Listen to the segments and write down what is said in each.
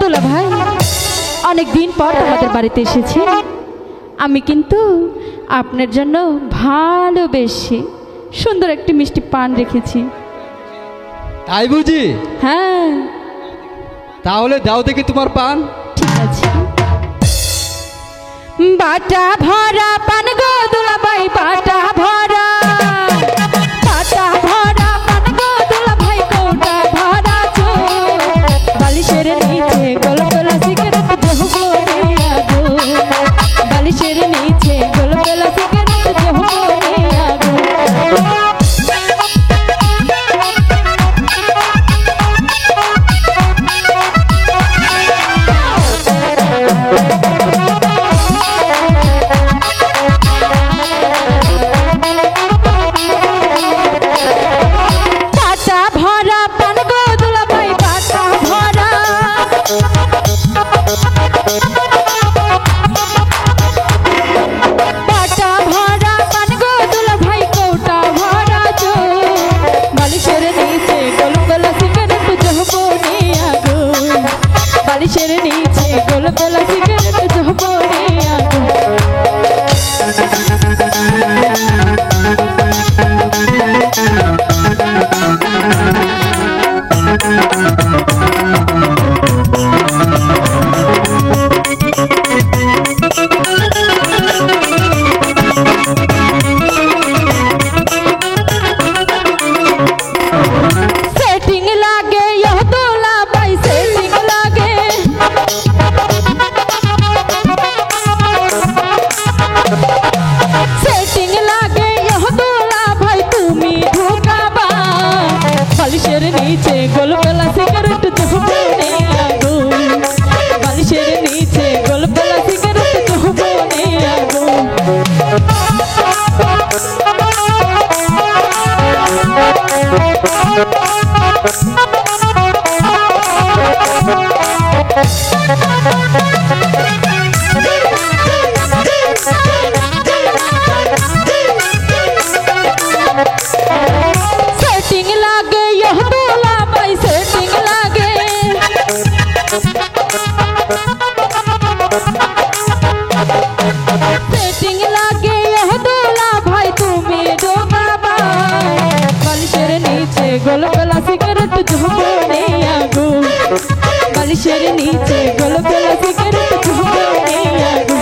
দুলা ভাই, অনেক দিন পর তোমাদের বাড়িতে এসেছি। আমি কিন্তু আপনার জন্য ভালোবেসে সুন্দর একটি মিষ্টি পান রেখেছি। তাই বুঝি? হ্যাঁ। তাহলে দাও দেখি তোমার পান। ঠিক আছে। বাটা ভরা পান গো দুলা ভাই, বাটা ভরা, বাটা ভরা পান গো দুলা ভাই, কোটা ভরা চো বালিশের নিচে গোল গোলা সিগারেট জহবরে আগুন, বালিশের নিচে গোল গোলা সিগারেট জহবরে আগুন। বালিশের নিচে গোল গোলা সিগারেট জহবরে আগুন। सेटिंग लागे यह दूल्हा भाई, सेटिंग लागे, सेटिंग लागे यह दूल्हा भाई, तुम्ही धोखाबा बालिशेर नीचे गोल गोला सिगारेट जहबरे आगुन, बालिशेर नीचे गोल गोला सिगारेट जहबरे आगुन। सेटिंग लागे यह दूल्हा भाई, सेटिंग लागे, सेटिंग लागे यह दूल्हा भाई, तुम्हें धोखाबा बालिशेर नीचे गोल गोला सिगारेट जहबरे आगुन, बालिशेर नीचे गोल गोला सिगारेट जहबरे आगुन।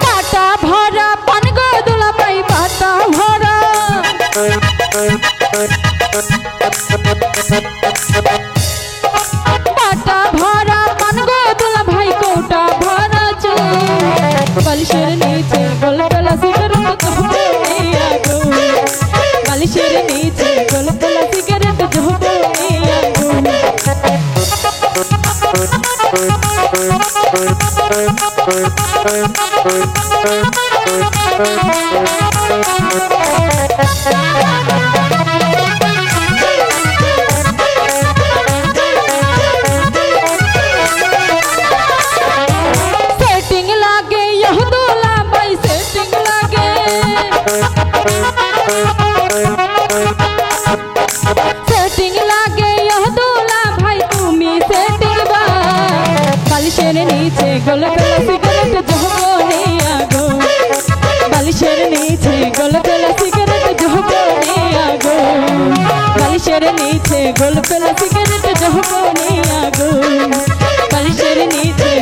बाटा भरा पान गो दुला भाई, बाटा भरा, बाटा भरा पान गो दुला भाई, कोटा भरा चो बालिशेर नीचे गोल गोला सिगारेट जहबरे आगुन, बालिशेर नीचे गोल गोला सिगारेट जहबरे आगुन। सेटिंग लागे यह दूल्हा भाई, सेटिंग लागे, सेटिंग लागे यह दूल्हा भाई, तुम्ही सेटिंग बा बालिशेर नीचे गोल गोला सिगारेट जहबरे आगुन, बालिशेर नीचे गोल गोला सिगारेट जहबरे आगुन, बालिशेर नीचे गोल गोला सिगारेट जहबरे आगुन, बालिशेर नीचे